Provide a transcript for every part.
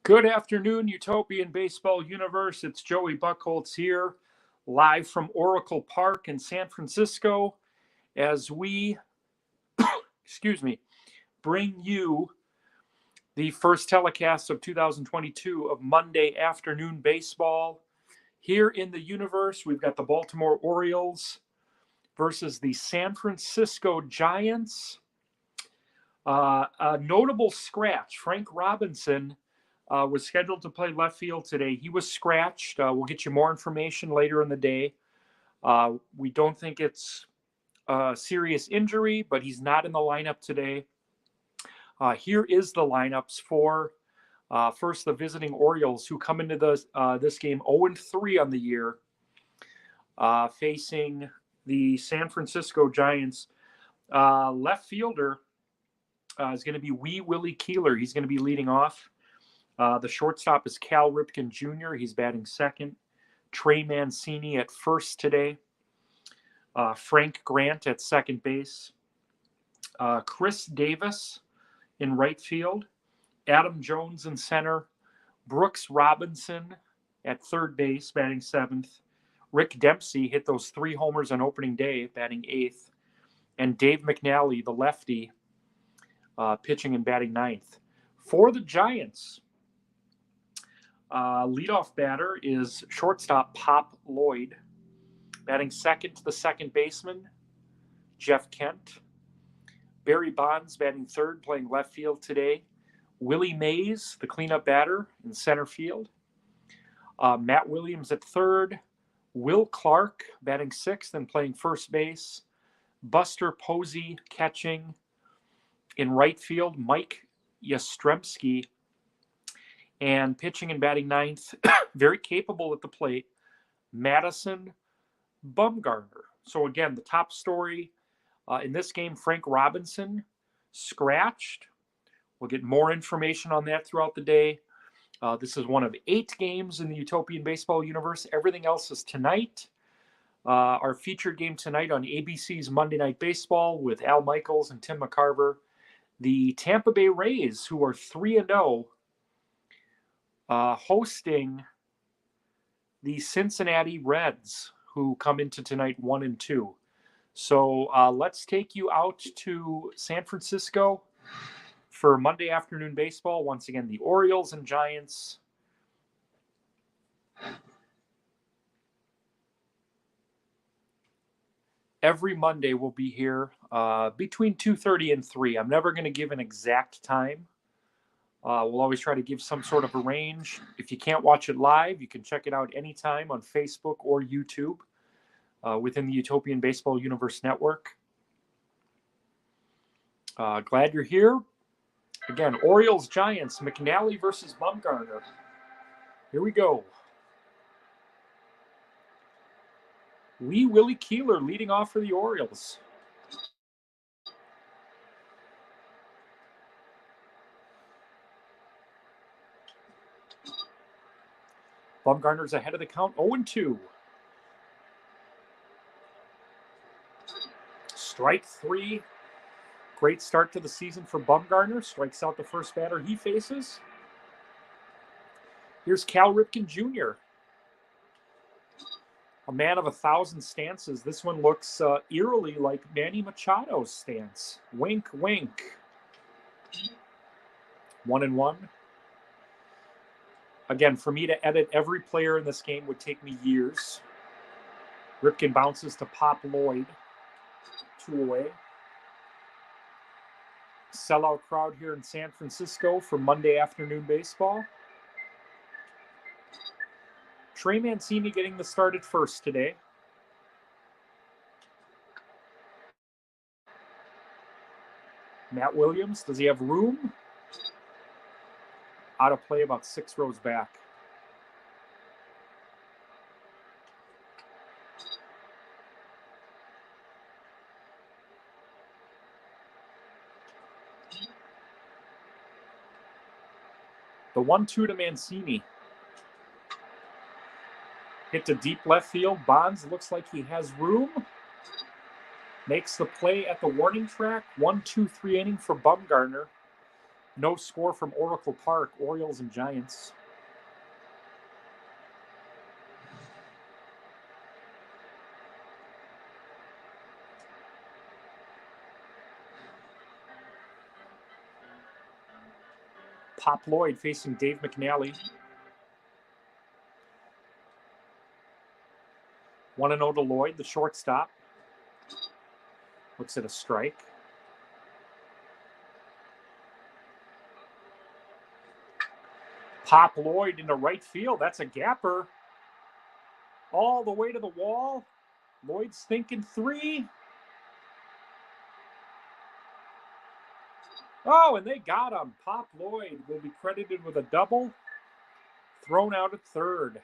Good afternoon, Utopian Baseball Universe. It's Joey Buckholz here, live from Oracle Park in San Francisco, as we, bring you the first telecast of 2022 of Monday afternoon baseball. Here in the universe, we've got the Baltimore Orioles versus the San Francisco Giants. A notable scratch, Frank Robinson was scheduled to play left field today. He was scratched. We'll get you more information later in the day. We don't think it's a serious injury, but he's not in the lineup today. Here is the lineups for first the visiting Orioles, who come into this game 0-3 on the year, facing the San Francisco Giants. Left fielder is going to be Willie Keeler. He's going to be leading off. The shortstop is Cal Ripken Jr. He's batting second. Trey Mancini at first today. Frank Grant at second base. Chris Davis in right field. Adam Jones in center. Brooks Robinson at third base, batting seventh. Rick Dempsey hit those 3 homers on opening day, batting eighth. And Dave McNally, the lefty, pitching and batting ninth. For the Giants, leadoff batter is shortstop Pop Lloyd. Batting second to the second baseman, Jeff Kent. Barry Bonds batting third, playing left field today. Willie Mays, the cleanup batter, in center field. Matt Williams at third. Will Clark batting sixth and playing first base. Buster Posey catching in right field. Mike Yastrzemski. And pitching and batting ninth, very capable at the plate, Madison Bumgarner. So again, the top story in this game, Frank Robinson scratched. We'll get more information on that throughout the day. This is one of 8 games in the Utopian Baseball universe. Everything else is tonight. Our featured game tonight on ABC's Monday Night Baseball with Al Michaels and Tim McCarver. The Tampa Bay Rays, who are 3-0, hosting the Cincinnati Reds, who come into tonight 1-2. So let's take you out to San Francisco for Monday afternoon baseball. Once again, the Orioles and Giants. Every Monday we'll be here between 2:30 and 3. I'm never going to give an exact time. We'll always try to give some sort of a range. If you can't watch it live, you can check it out anytime on Facebook or YouTube within the Utopian Baseball Universe Network. Glad you're here. Again, Orioles, Giants, McNally versus Bumgarner. Here we go. Willie Keeler leading off for the Orioles. Bumgarner's ahead of the count, 0-2. Strike 3. Great start to the season for Bumgarner. Strikes out the first batter he faces. Here's Cal Ripken Jr., a man of 1,000 stances. This one looks eerily like Manny Machado's stance. Wink, wink. 1-1. Again, for me to edit every player in this game would take me years. Ripken bounces to Pop Lloyd. 2 away. Sellout crowd here in San Francisco for Monday afternoon baseball. Trey Mancini getting the start at first today. Matt Williams, does he have room? Out of play about 6 rows back. The 1-2 to Mancini. Hit to deep left field. Bonds looks like he has room. Makes the play at the warning track. 1-2-3 inning for Bumgarner. No score from Oracle Park, Orioles and Giants. Pop Lloyd facing Dave McNally. 1-0 to Lloyd, the shortstop. Looks at a strike. Pop Lloyd into right field. That's a gapper. All the way to the wall. Lloyd's thinking 3. Oh, and they got him. Pop Lloyd will be credited with a double. Thrown out at third.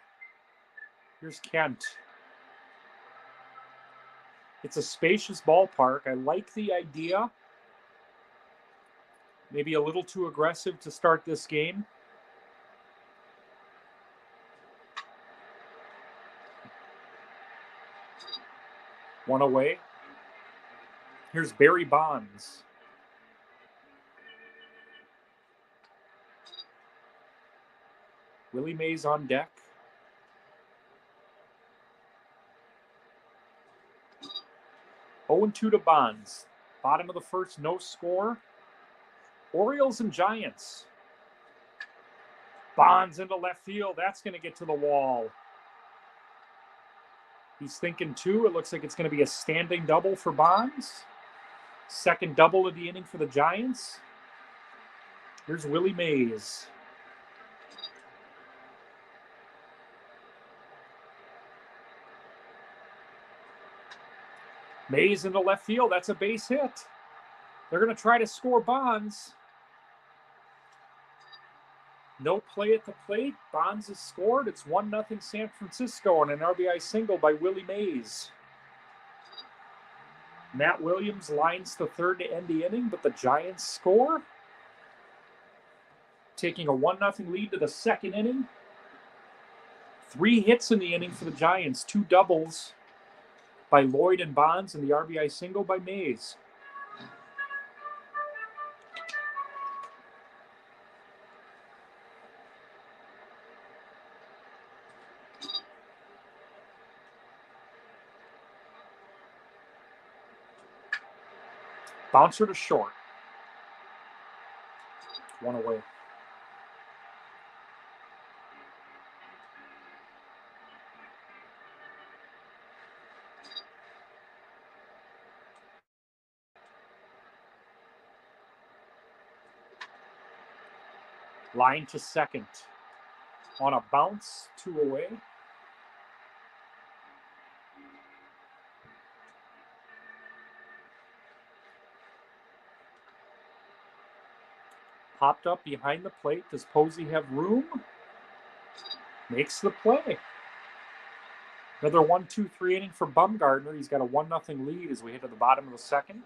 Here's Kent. It's a spacious ballpark. I like the idea. Maybe a little too aggressive to start this game. One away. Here's Barry Bonds. Willie Mays on deck. Oh, 2 to Bonds. Bottom of the first, no score. Orioles and Giants. Bonds into left field. That's going to get to the wall. He's thinking 2. It looks like it's going to be a standing double for Bonds. Second double of the inning for the Giants. Here's Willie Mays. Mays into left field. That's a base hit. They're going to try to score Bonds. No play at the plate. Bonds has scored. It's 1-0 San Francisco on an RBI single by Willie Mays. Matt Williams lines to third to end the inning, but the Giants score. Taking a 1-0 lead to the second inning. 3 hits in the inning for the Giants. 2 doubles by Lloyd and Bonds, and the RBI single by Mays. Bouncer to short. 1 away. Line to second. On a bounce, 2 away. Popped up behind the plate. Does Posey have room? Makes the play. Another 1-2-3 inning for Bumgarner. He's got a 1-0 lead as we hit to the bottom of the second.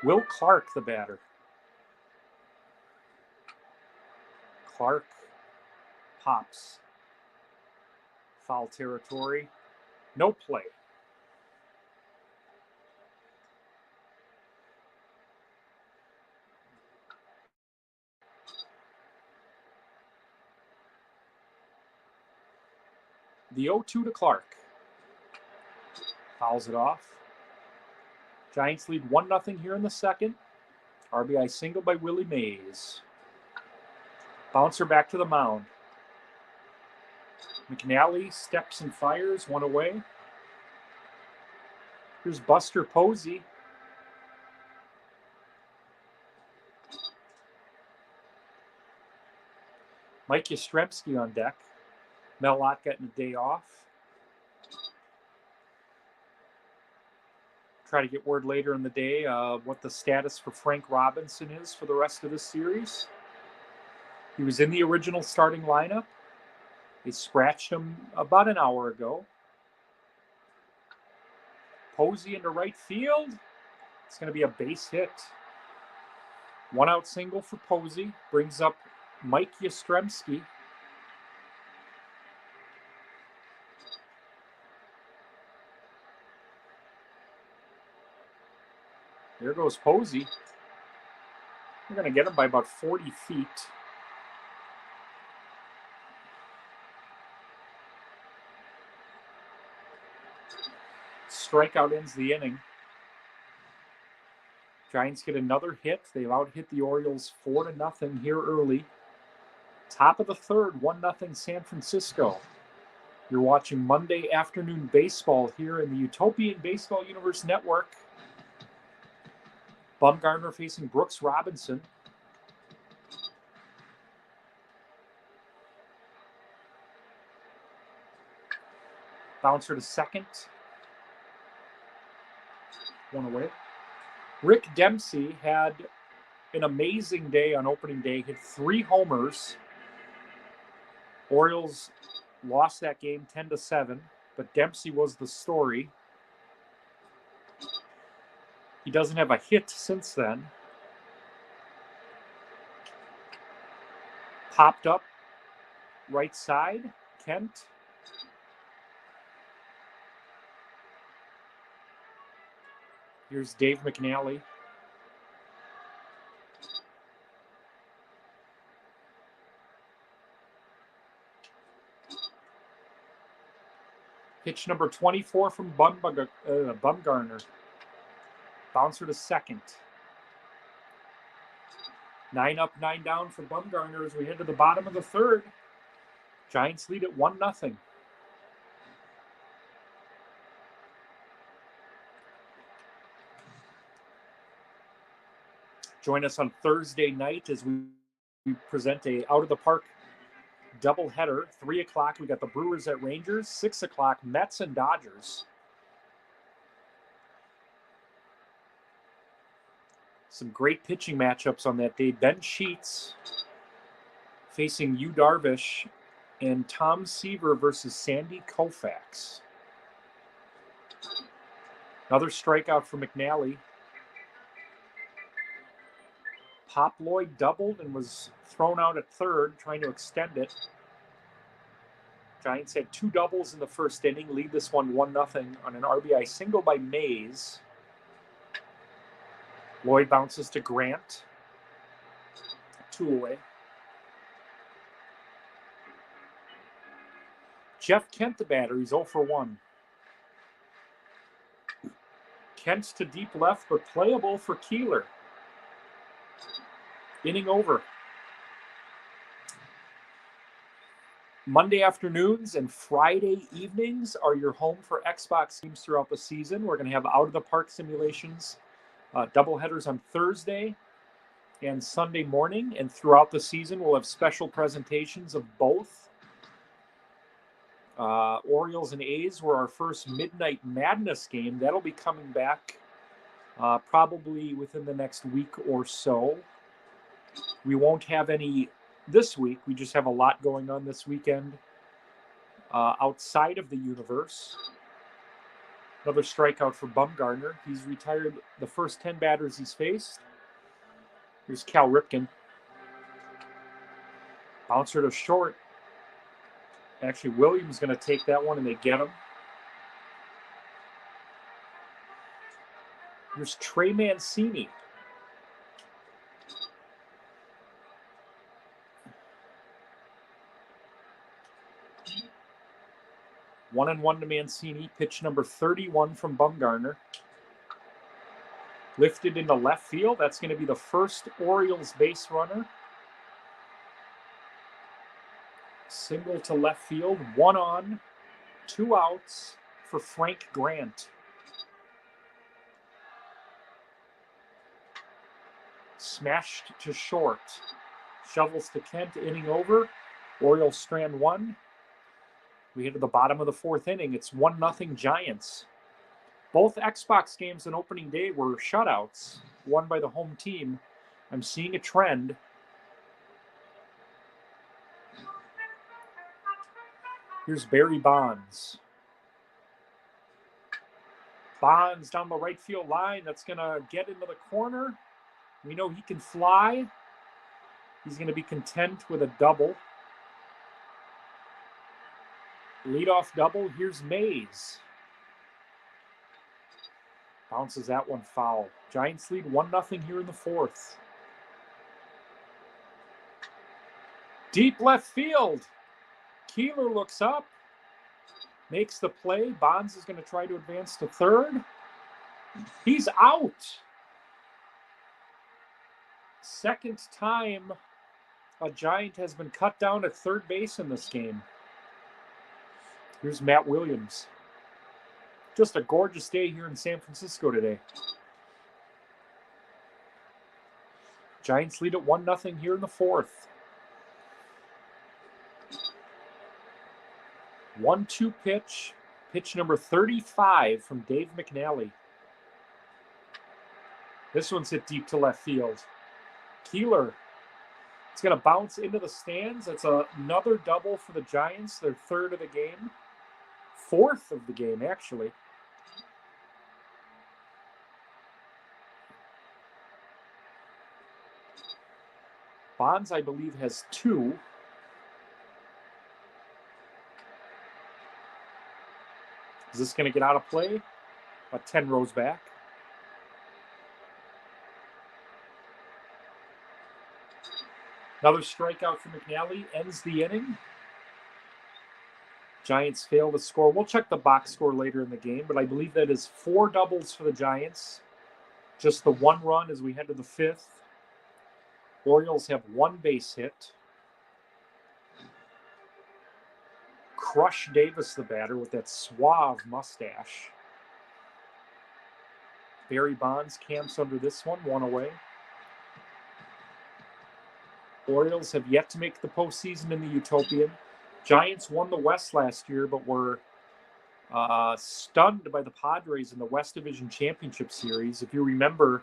Will Clark, the batter. Clark pops. Foul territory. No play. The 0-2 to Clark. Fouls it off. Giants lead 1-0 here in the second. RBI single by Willie Mays. Bouncer back to the mound. McNally steps and fires, 1 away. Here's Buster Posey. Mike Yastrzemski on deck. Mel Ott getting a day off. Try to get word later in the day what the status for Frank Robinson is for the rest of this series. He was in the original starting lineup. They scratched him about an hour ago. Posey into right field. It's going to be a base hit. 1-out single for Posey. Brings up Mike Yastrzemski. There goes Posey. We're going to get him by about 40 feet. Strikeout ends the inning. Giants get another hit. They've out-hit the Orioles 4-0 here early. Top of the third, 1-0 San Francisco. You're watching Monday afternoon baseball here in the Utopian Baseball Universe Network. Bumgarner facing Brooks Robinson. Bouncer to second. One away. Rick Dempsey had an amazing day on opening day. Hit 3 homers. Orioles lost that game 10-7, but Dempsey was the story. He doesn't have a hit since then. Popped up right side, Kent. Here's Dave McNally. Pitch number 24 from Bumgarner. Bouncer to second. 9 up, 9 down for Bumgarner as we head to the bottom of the third. Giants lead at 1-0. Join us on Thursday night as we present a out-of-the-park doubleheader. 3 o'clock, we got the Brewers at Rangers. 6 o'clock, Mets and Dodgers. Some great pitching matchups on that day. Ben Sheets facing Yu Darvish and Tom Seaver versus Sandy Koufax. Another strikeout for McNally. Pop Lloyd doubled and was thrown out at third, trying to extend it. Giants had 2 doubles in the first inning, lead this one 1-0 on an RBI single by Mays. Lloyd bounces to Grant. 2 away. Jeff Kent, the batter, he's 0 for 1. Kent to deep left, but playable for Keeler. Inning over. Monday afternoons and Friday evenings are your home for Xbox games throughout the season. We're going to have out-of-the-park simulations, doubleheaders on Thursday and Sunday morning. And throughout the season, we'll have special presentations of both. Orioles and A's were our first Midnight Madness game. That'll be coming back probably within the next week or so. We won't have any this week. We just have a lot going on this weekend outside of the universe. Another strikeout for Bumgarner. He's retired the first 10 batters he's faced. Here's Cal Ripken. Bouncer to short. Actually, Williams going to take that one, and they get him. Here's Trey Mancini. 1-1 to Mancini. Pitch number 31 from Bumgarner. Lifted into left field. That's going to be the first Orioles base runner. Single to left field. 1 on, 2 outs for Frank Grant. Smashed to short. Shovels to Kent. Inning over. Orioles strand 1. We hit to the bottom of the 4th inning. It's 1-0 Giants. Both Xbox games on opening day were shutouts, won by the home team. I'm seeing a trend. Here's Barry Bonds. Bonds down the right field line. That's going to get into the corner. We know he can fly. He's going to be content with a double. Leadoff double. Here's Mays. Bounces that one foul. Giants lead 1-0 here in the fourth. Deep left field. Keeler looks up, makes the play. Bonds is going to try to advance to third. He's out. Second time a Giant has been cut down at third base in this game. Here's Matt Williams. Just a gorgeous day here in San Francisco today. Giants lead at 1-0 here in the fourth. 1-2 pitch. Pitch number 35 from Dave McNally. This one's hit deep to left field. Keeler. It's going to bounce into the stands. That's another double for the Giants. Their third of the game. Fourth of the game, actually. Bonds, I believe, has 2. Is this going to get out of play? About 10 rows back. Another strikeout for McNally ends the inning. Giants fail to score. We'll check the box score later in the game, but I believe that is 4 doubles for the Giants. Just the 1 run as we head to the 5th. Orioles have 1 base hit. Crush Davis, the batter, with that suave mustache. Barry Bonds camps under this one, 1 away. Orioles have yet to make the postseason in the Utopian. Giants won the West last year, but were stunned by the Padres in the West Division Championship Series. If you remember,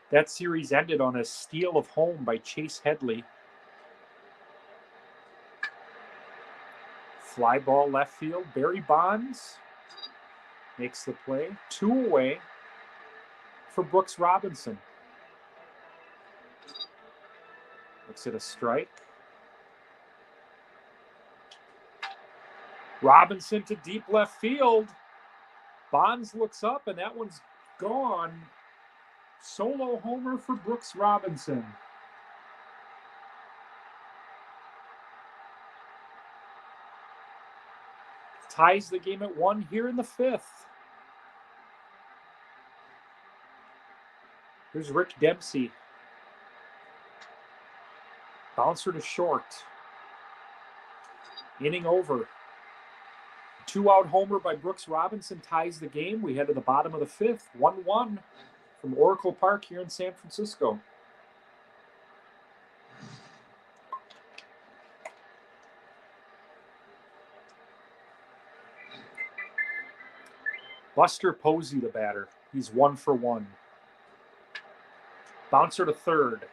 that series ended on a steal of home by Chase Headley. Fly ball left field. Barry Bonds makes the play. 2 away for Brooks Robinson. Looks at a strike. Robinson to deep left field. Bonds looks up, and that one's gone. Solo homer for Brooks Robinson. Ties the game at 1 here in the 5th. Here's Rick Dempsey. Bouncer to short. Inning over. 2-out homer by Brooks Robinson ties the game. We head to the bottom of the 5th. 1-1 from Oracle Park here in San Francisco. Buster Posey, the batter. He's 1 for 1. Bouncer to third.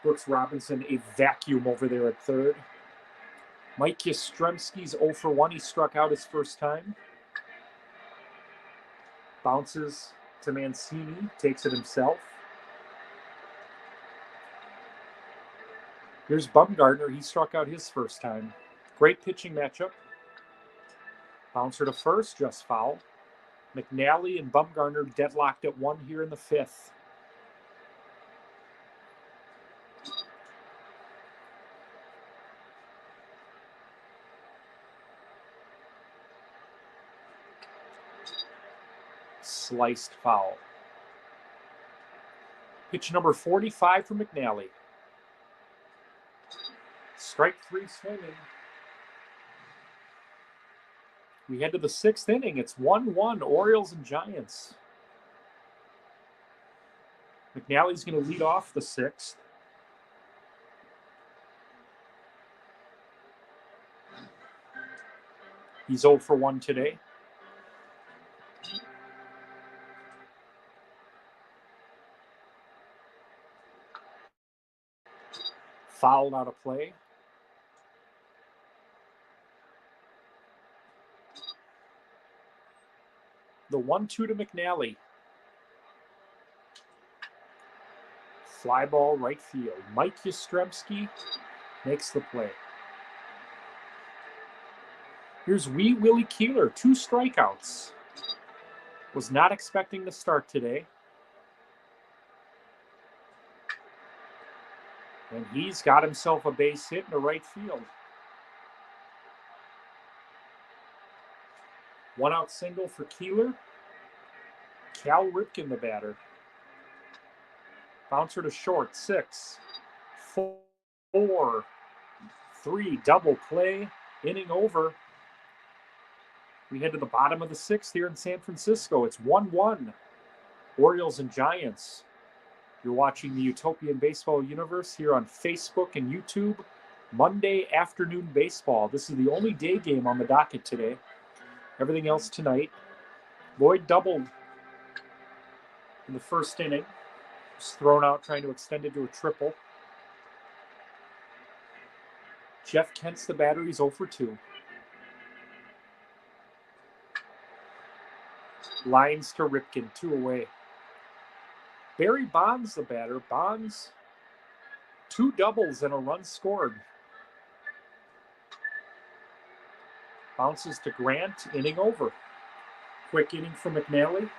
Brooks Robinson, a vacuum over there at third. Mike Yastrzemski's 0 for 1. He struck out his first time. Bounces to Mancini, takes it himself. Here's Bumgarner. He struck out his first time. Great pitching matchup. Bouncer to first, just foul. McNally and Bumgarner deadlocked at 1 here in the 5th. Sliced foul. Pitch number 45 for McNally. Strike 3 swinging. We head to the 6th inning. It's 1-1, Orioles and Giants. McNally's going to lead off the 6th. He's 0 for 1 today. Fouled out of play. The 1-2 to McNally. Fly ball right field. Mike Yastrzemski makes the play. Here's Wee Willie Keeler, 2 strikeouts. Was not expecting to start today. And he's got himself a base hit in the right field. 1-out single for Keeler. Cal Ripken, the batter. Bouncer to short. 6, 4, 3. Double play. Inning over. We head to the bottom of the 6th here in San Francisco. It's 1-1. Orioles and Giants. You're watching the Utopian Baseball Universe here on Facebook and YouTube. Monday afternoon baseball. This is the only day game on the docket today. Everything else tonight. Lloyd doubled in the first inning. Was thrown out trying to extend it to a triple. Jeff Kent's the batter. He's 0 for 2. Lines to Ripken, 2 away. Barry Bonds, the batter. Bonds, 2 doubles and a run scored. Bounces to Grant, inning over. Quick inning for McNally.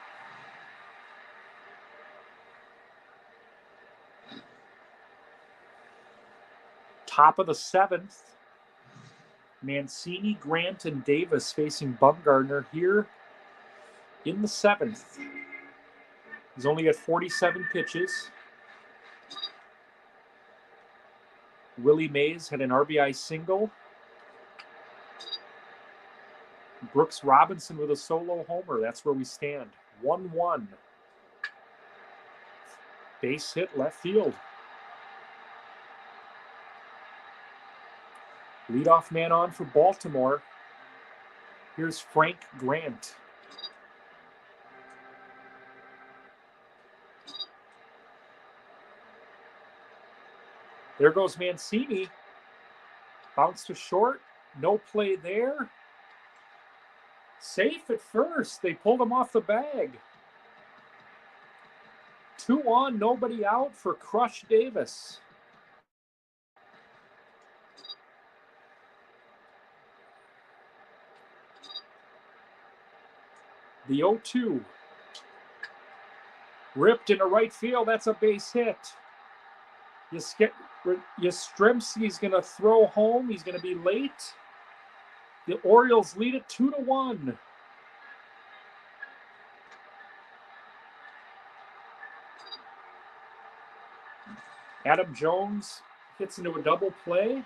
Top of the 7th. Mancini, Grant, and Davis facing Bumgarner here in the 7th. He's only got 47 pitches. Willie Mays had an RBI single. Brooks Robinson with a solo homer. That's where we stand. 1-1. Base hit left field. Leadoff man on for Baltimore. Here's Frank Grant. There goes Mancini. Bounce to short. No play there. Safe at first. They pulled him off the bag. 2 on, nobody out for Crush Davis. The 0-2. Ripped into right field. That's a base hit. Yastrzemski's going to throw home. He's going to be late. The Orioles lead it 2-1. Adam Jones hits into a double play.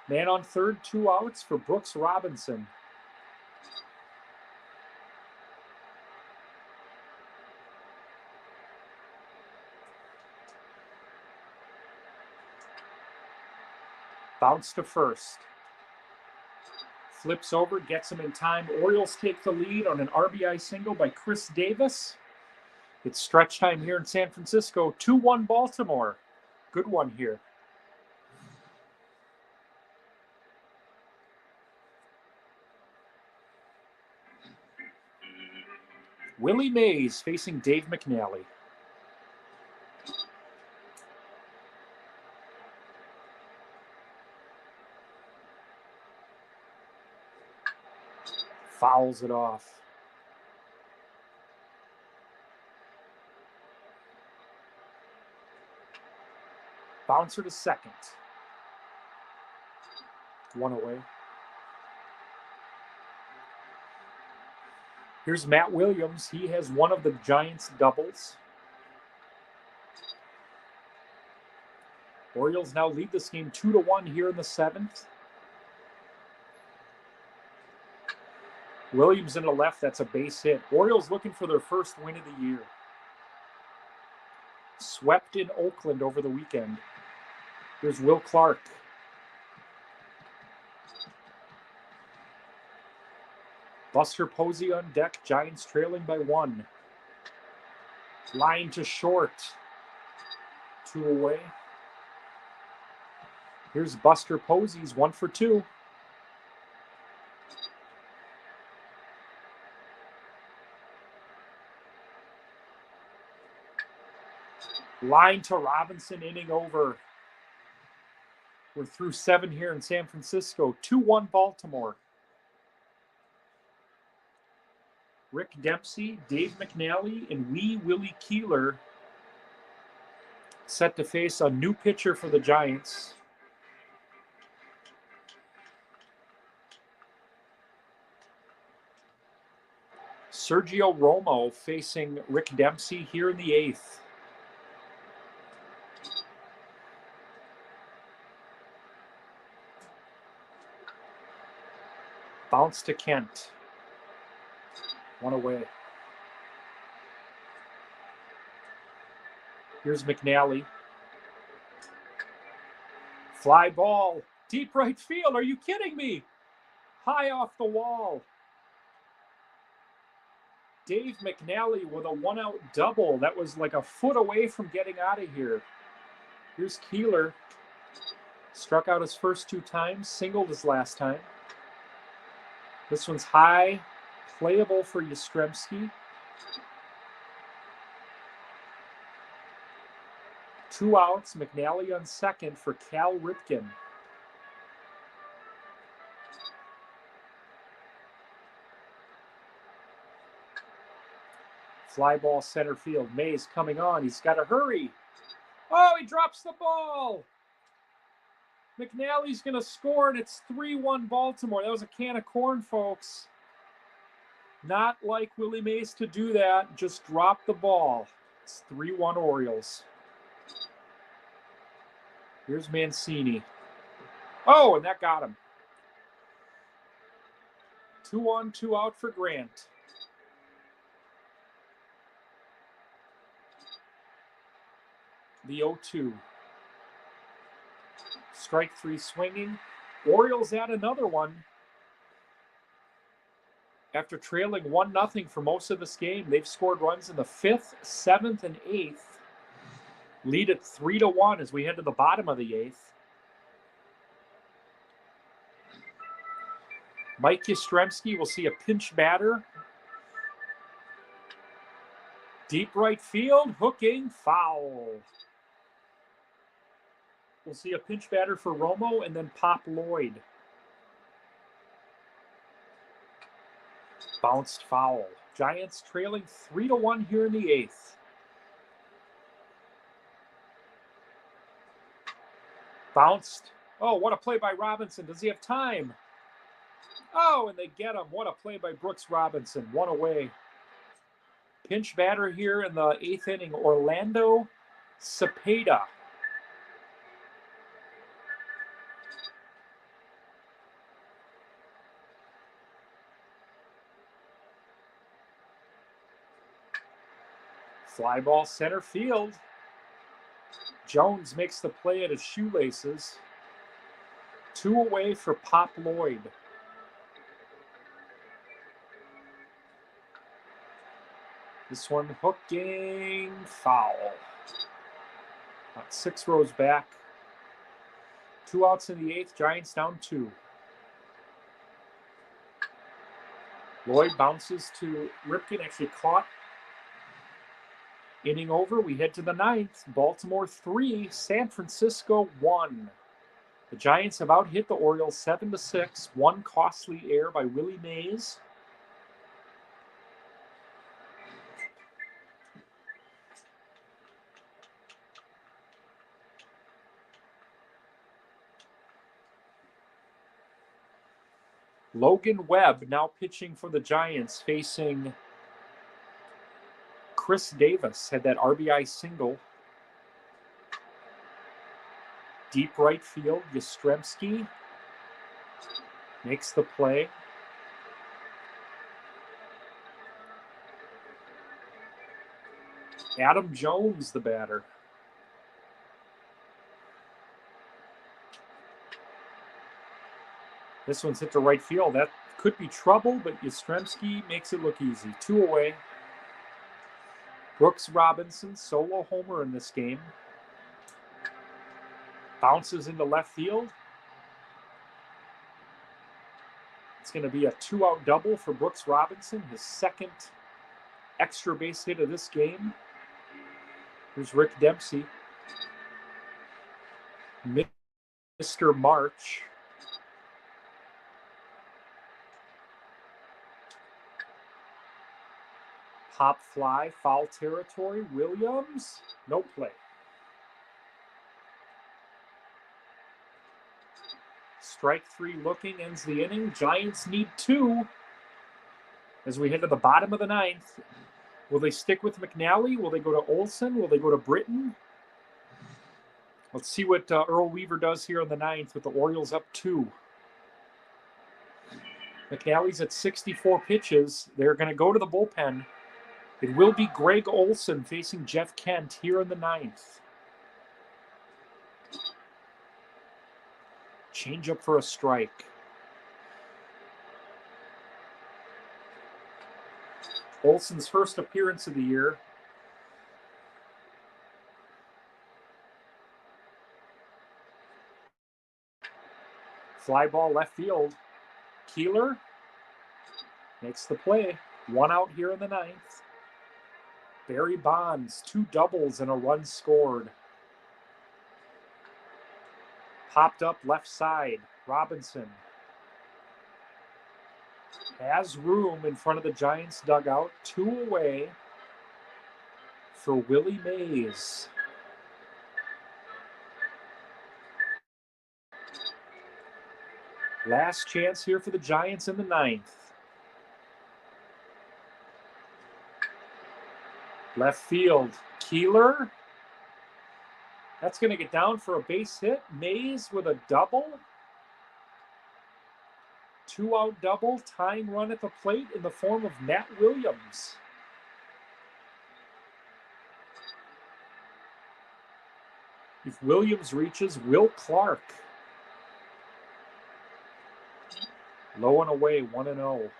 Man on third, 2 outs for Brooks Robinson. Bounce to first. Flips over, gets him in time. Orioles take the lead on an RBI single by Chris Davis. It's stretch time here in San Francisco. 2-1 Baltimore. Good one here. Willie Mays facing Dave McNally. Fouls it off. Bouncer to second. 1 away. Here's Matt Williams. He has one of the Giants' doubles. Orioles now lead this game 2-1 here in the 7th. Williams in the left, that's a base hit. Orioles looking for their first win of the year. Swept in Oakland over the weekend. Here's Will Clark. Buster Posey on deck, Giants trailing by 1. Line to short. 2 away. Here's Buster Posey's 1 for 2. Line to Robinson, inning over. We're through 7 here in San Francisco. 2-1 Baltimore. Rick Dempsey, Dave McNally, and Wee Willie Keeler set to face a new pitcher for the Giants. Sergio Romo facing Rick Dempsey here in the 8th. Bounce to Kent. One away. Here's McNally. Fly ball. Deep right field. Are you kidding me? High off the wall. Dave McNally with a 1-out double. That was like a foot away from getting out of here. Here's Keeler. Struck out his first 2 times, singled his last time. This one's high, playable for Yastrzemski. 2 outs, McNally on second for Cal Ripken. Fly ball center field. Mays coming on. He's got to hurry. Oh, he drops the ball. McNally's going to score, and it's 3-1 Baltimore. That was a can of corn, folks. Not like Willie Mays to do that. Just drop the ball. It's 3-1 Orioles. Here's Mancini. Oh, and that got him. 2-1, 2 out for Grant. The 0-2. Strike 3 swinging. Orioles add another one. After trailing 1-0 for most of this game, they've scored runs in the 5th, 7th, and 8th. Lead at 3-1 as we head to the bottom of the 8th. Mike Yastrzemski will see a pinch batter. Deep right field, hooking, foul. We'll see a pinch batter for Romo and then Pop Lloyd. Bounced foul. Giants trailing 3-1 here in the 8th. Bounced. Oh, what a play by Robinson. Does he have time? Oh, and they get him. What a play by Brooks Robinson. 1 away. Pinch batter here in the 8th inning, Orlando Cepeda. Fly ball center field. Jones makes the play at his shoelaces. 2 away for Pop Lloyd. This one hooking, foul. About 6 rows back. 2 outs in the 8th, Giants down 2. Lloyd bounces to Ripken, actually caught. Inning over, we head to the 9th. Baltimore 3, San Francisco 1. The Giants have out-hit the Orioles 7-6. 1 costly error by Willie Mays. Logan Webb now pitching for the Giants, facing Chris Davis. Had that RBI single. Deep right field, Yastrzemski makes the play. Adam Jones, the batter. This one's hit to right field. That could be trouble, but Yastrzemski makes it look easy. 2 away. Brooks Robinson, solo homer in this game. Bounces into left field. It's going to be a 2-out double for Brooks Robinson, his 2nd extra base hit of this game. Here's Rick Dempsey. Mr. March. Pop fly, foul territory. Williams, no play. Strike 3 looking, ends the inning. Giants need 2 as we head to the bottom of the 9th. Will they stick with McNally? Will they go to Olson? Will they go to Britton? Let's see what Earl Weaver does here in the 9th with the Orioles up 2. McNally's at 64 pitches. They're going to go to the bullpen. It will be Greg Olson facing Jeff Kent here in the 9th. Change up for a strike. Olson's first appearance of the year. Fly ball left field. Keeler makes the play. 1 out here in the 9th. Barry Bonds, 2 doubles and a run scored. Popped up left side. Robinson has room in front of the Giants dugout. 2 away for Willie Mays. Last chance here for the Giants in the 9th. Left field, Keeler. That's going to get down for a base hit. Mays with a double. 2-out double, tying run at the plate in the form of Matt Williams. If Williams reaches, Will Clark. Low and away, 1-0.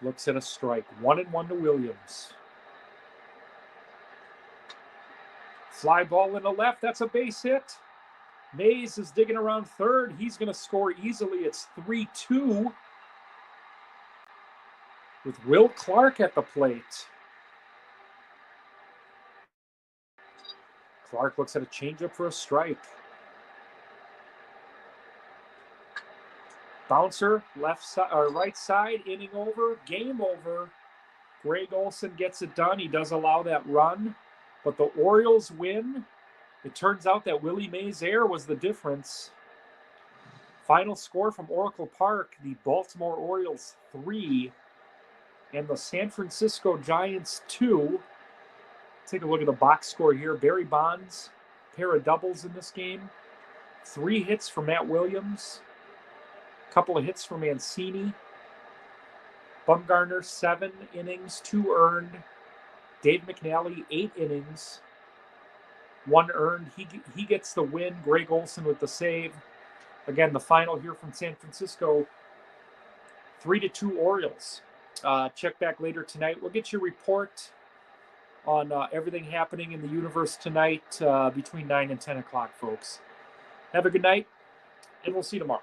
Looks at a strike. 1-1 to Williams. Fly ball in the left. That's a base hit. Mays is digging around third. He's going to score easily. It's 3-2 with Will Clark at the plate. Clark looks at a changeup for a strike. Bouncer, left side or right side, inning over, game over. Greg Olson gets it done. He does allow that run, but the Orioles win. It turns out that Willie Mays' error was the difference. Final score from Oracle Park, the Baltimore Orioles 3 and the San Francisco Giants 2. Take a look at the box score here. Barry Bonds, pair of doubles in this game. 3 hits for Matt Williams. Couple of hits for Mancini. Bumgarner, 7 innings, 2 earned. Dave McNally, 8 innings, 1 earned. He gets the win. Greg Olson with the save. Again, the final here from San Francisco, 3-2 Orioles. Check back later tonight. We'll get your report on everything happening in the universe tonight between 9 and 10 o'clock, folks. Have a good night, and we'll see you tomorrow.